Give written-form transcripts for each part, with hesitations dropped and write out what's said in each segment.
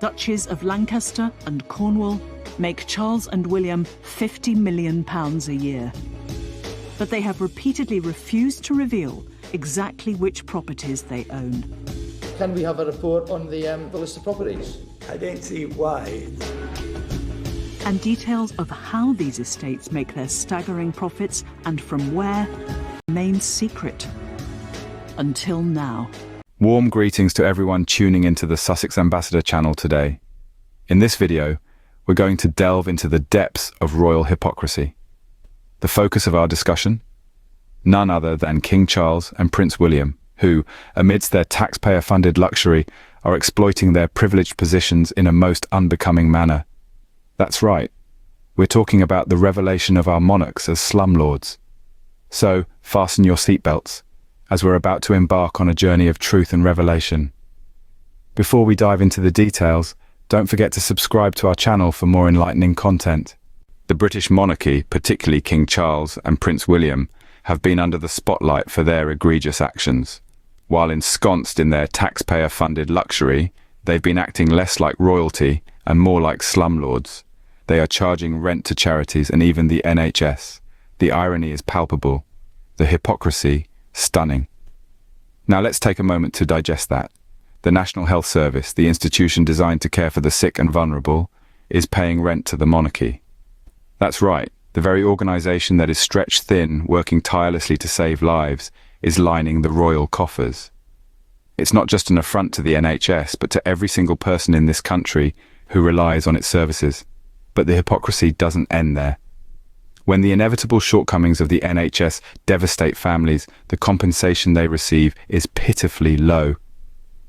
Duchies of Lancaster and Cornwall make Charles and William £50 million a year. But they have repeatedly refused to reveal exactly which properties they own. Can we have a report on the list of properties? I don't see why. And details of how these estates make their staggering profits and from where remain secret. Until now. Warm greetings to everyone tuning into the Sussex Ambassador channel today. In this video, we're going to delve into the depths of royal hypocrisy. The focus of our discussion? None other than King Charles and Prince William, who, amidst their taxpayer-funded luxury, are exploiting their privileged positions in a most unbecoming manner. That's right. We're talking about the revelation of our monarchs as slumlords. So, fasten your seatbelts, as we're about to embark on a journey of truth and revelation. Before we dive into the details, don't forget to subscribe to our channel for more enlightening content. The British monarchy, particularly King Charles and Prince William, have been under the spotlight for their egregious actions. While ensconced in their taxpayer-funded luxury, they've been acting less like royalty and more like slumlords. They are charging rent to charities and even the NHS. The irony is palpable. The hypocrisy, stunning. Now let's take a moment to digest that. The National Health Service, the institution designed to care for the sick and vulnerable, is paying rent to the monarchy. That's right, the very organisation that is stretched thin, working tirelessly to save lives, is lining the royal coffers. It's not just an affront to the NHS, but to every single person in this country who relies on its services. But the hypocrisy doesn't end there. When the inevitable shortcomings of the NHS devastate families, the compensation they receive is pitifully low.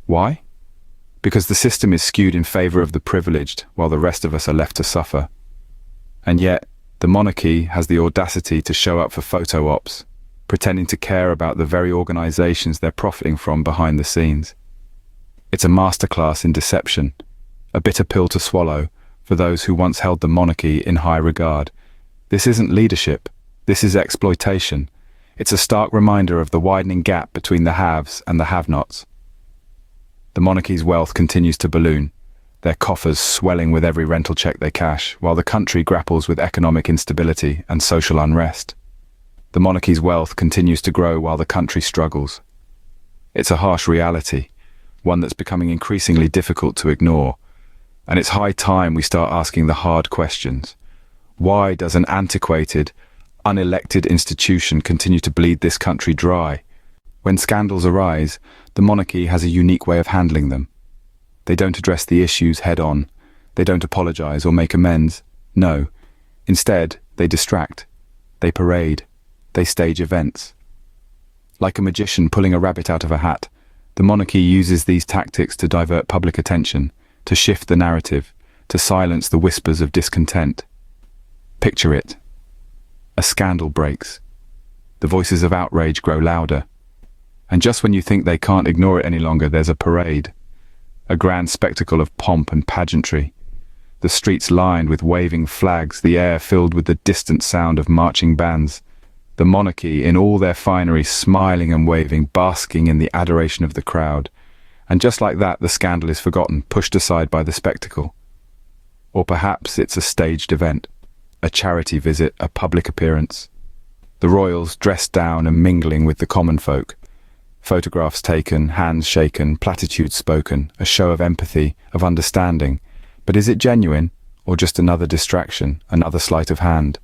Why? Because the system is skewed in favour of the privileged, while the rest of us are left to suffer. And yet, the monarchy has the audacity to show up for photo ops, pretending to care about the very organisations they're profiting from behind the scenes. It's a masterclass in deception, a bitter pill to swallow for those who once held the monarchy in high regard. This isn't leadership, this is exploitation. It's a stark reminder of the widening gap between the haves and the have-nots. The monarchy's wealth continues to balloon, their coffers swelling with every rental check they cash, while the country grapples with economic instability and social unrest. The monarchy's wealth continues to grow while the country struggles. It's a harsh reality, one that's becoming increasingly difficult to ignore. And it's high time we start asking the hard questions. Why does an antiquated, unelected institution continue to bleed this country dry? When scandals arise, the monarchy has a unique way of handling them. They don't address the issues head-on. They don't apologise or make amends. No. Instead, they distract. They parade. They stage events. Like a magician pulling a rabbit out of a hat, the monarchy uses these tactics to divert public attention, to shift the narrative, to silence the whispers of discontent. Picture it. A scandal breaks. The voices of outrage grow louder. And just when you think they can't ignore it any longer, there's a parade. A grand spectacle of pomp and pageantry. The streets lined with waving flags, the air filled with the distant sound of marching bands. The monarchy, in all their finery, smiling and waving, basking in the adoration of the crowd. And just like that, the scandal is forgotten, pushed aside by the spectacle. Or perhaps it's a staged event, a charity visit, a public appearance. The royals dressed down and mingling with the common folk. Photographs taken, hands shaken, platitudes spoken, a show of empathy, of understanding. But is it genuine, or just another distraction, another sleight of hand?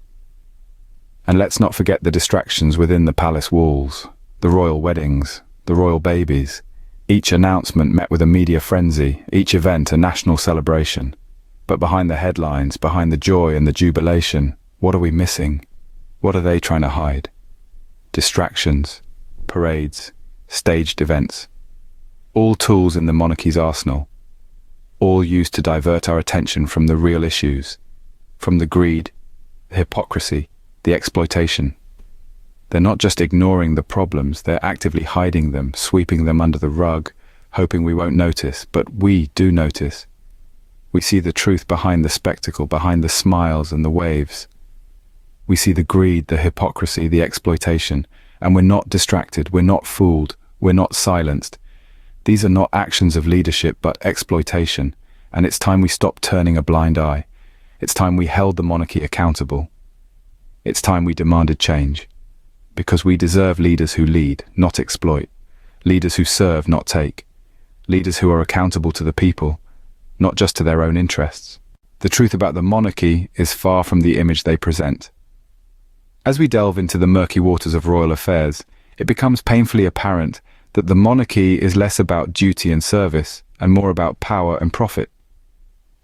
And let's not forget the distractions within the palace walls, the royal weddings, the royal babies. Each announcement met with a media frenzy, each event a national celebration. But behind the headlines, behind the joy and the jubilation, what are we missing? What are they trying to hide? Distractions, parades, staged events. All tools in the monarchy's arsenal. All used to divert our attention from the real issues, from the greed, the hypocrisy, the exploitation. They're not just ignoring the problems, they're actively hiding them, sweeping them under the rug, hoping we won't notice, but we do notice. We see the truth behind the spectacle, behind the smiles and the waves. We see the greed, the hypocrisy, the exploitation, and we're not distracted, we're not fooled, we're not silenced. These are not actions of leadership, but exploitation, And it's time we stopped turning a blind eye. It's time we held the monarchy accountable. It's time we demanded change. Because we deserve leaders who lead, not exploit. Leaders who serve, not take. Leaders who are accountable to the people, not just to their own interests. The truth about the monarchy is far from the image they present. As we delve into the murky waters of royal affairs, it becomes painfully apparent that the monarchy is less about duty and service and more about power and profit.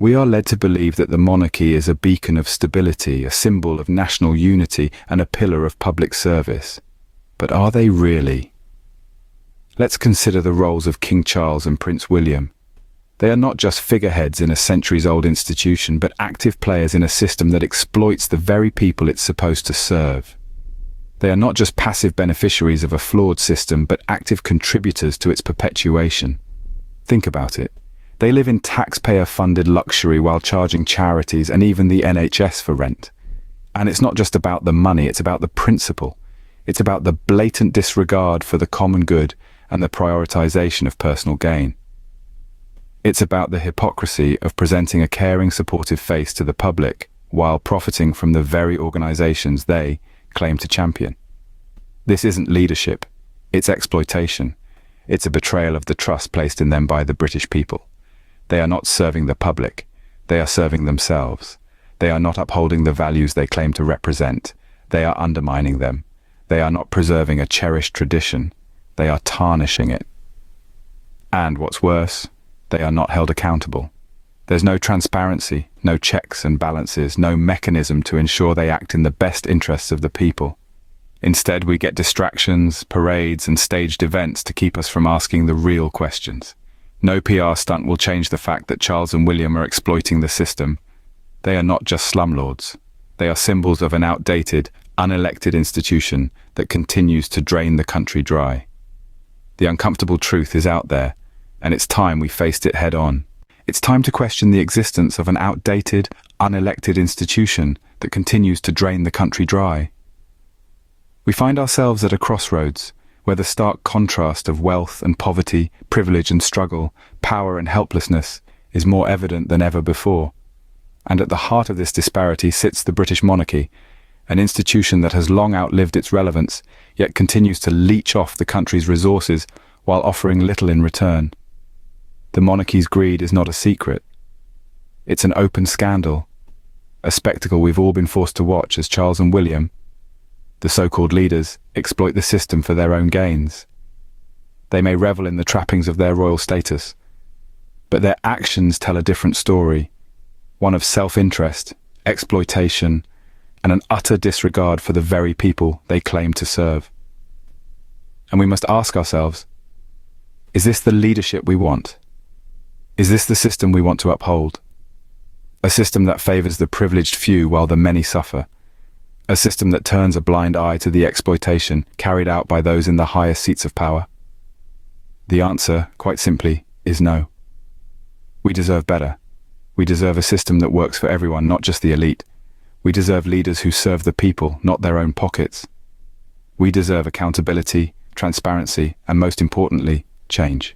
We are led to believe that the monarchy is a beacon of stability, a symbol of national unity, and a pillar of public service. But are they really? Let's consider the roles of King Charles and Prince William. They are not just figureheads in a centuries-old institution, but active players in a system that exploits the very people it's supposed to serve. They are not just passive beneficiaries of a flawed system, but active contributors to its perpetuation. Think about it. They live in taxpayer-funded luxury while charging charities and even the NHS for rent. And it's not just about the money, it's about the principle. It's about the blatant disregard for the common good and the prioritization of personal gain. It's about the hypocrisy of presenting a caring, supportive face to the public while profiting from the very organizations they claim to champion. This isn't leadership, it's exploitation. It's a betrayal of the trust placed in them by the British people. They are not serving the public, they are serving themselves. They are not upholding the values they claim to represent, they are undermining them. They are not preserving a cherished tradition, they are tarnishing it. And what's worse, they are not held accountable. There's no transparency, no checks and balances, no mechanism to ensure they act in the best interests of the people. Instead, we get distractions, parades, and staged events to keep us from asking the real questions. No PR stunt will change the fact that Charles and William are exploiting the system. They are not just slumlords. They are symbols of an outdated, unelected institution that continues to drain the country dry. The uncomfortable truth is out there, and it's time we faced it head on. It's time to question the existence of an outdated, unelected institution that continues to drain the country dry. We find ourselves at a crossroads, where the stark contrast of wealth and poverty, privilege and struggle, power and helplessness is more evident than ever before. And at the heart of this disparity sits the British monarchy, an institution that has long outlived its relevance, yet continues to leech off the country's resources while offering little in return. The monarchy's greed is not a secret. It's an open scandal, a spectacle we've all been forced to watch as Charles and William, the so-called leaders, exploit the system for their own gains. They may revel in the trappings of their royal status, but their actions tell a different story, one of self-interest, exploitation, and an utter disregard for the very people they claim to serve. And we must ask ourselves, is this the leadership we want? Is this the system we want to uphold? A system that favors the privileged few while the many suffer? A system that turns a blind eye to the exploitation carried out by those in the highest seats of power? The answer, quite simply, is no. We deserve better. We deserve a system that works for everyone, not just the elite. We deserve leaders who serve the people, not their own pockets. We deserve accountability, transparency, and most importantly, change.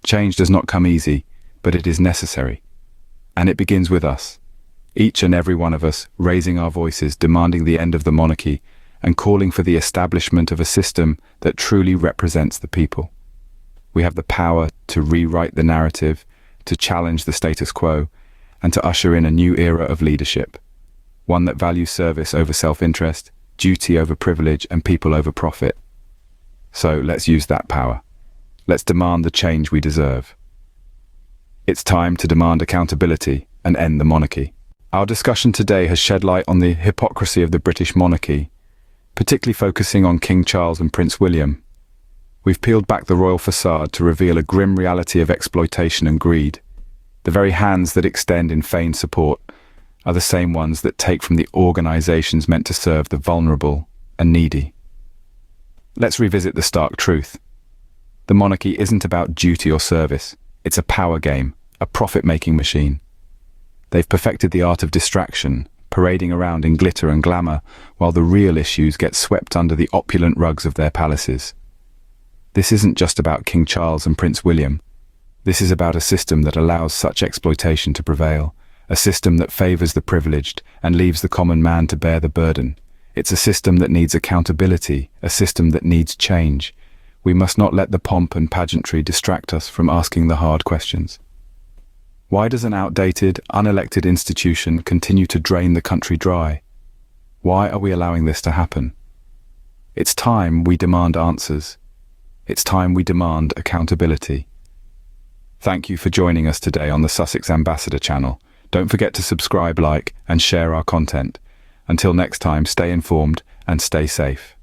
Change does not come easy, but it is necessary. And it begins with us. Each and every one of us raising our voices, demanding the end of the monarchy, and calling for the establishment of a system that truly represents the people. We have the power to rewrite the narrative, to challenge the status quo, and to usher in a new era of leadership, one that values service over self-interest, duty over privilege, and people over profit. So let's use that power. Let's demand the change we deserve. It's time to demand accountability and end the monarchy. Our discussion today has shed light on the hypocrisy of the British monarchy, particularly focusing on King Charles and Prince William. We've peeled back the royal facade to reveal a grim reality of exploitation and greed. The very hands that extend in feigned support are the same ones that take from the organizations meant to serve the vulnerable and needy. Let's revisit the stark truth. The monarchy isn't about duty or service. It's a power game, a profit-making machine. They've perfected the art of distraction, parading around in glitter and glamour, while the real issues get swept under the opulent rugs of their palaces. This isn't just about King Charles and Prince William. This is about a system that allows such exploitation to prevail, a system that favors the privileged and leaves the common man to bear the burden. It's a system that needs accountability, a system that needs change. We must not let the pomp and pageantry distract us from asking the hard questions. Why does an outdated, unelected institution continue to drain the country dry? Why are we allowing this to happen? It's time we demand answers. It's time we demand accountability. Thank you for joining us today on the Sussex Ambassador channel. Don't forget to subscribe, like, and share our content. Until next time, stay informed and stay safe.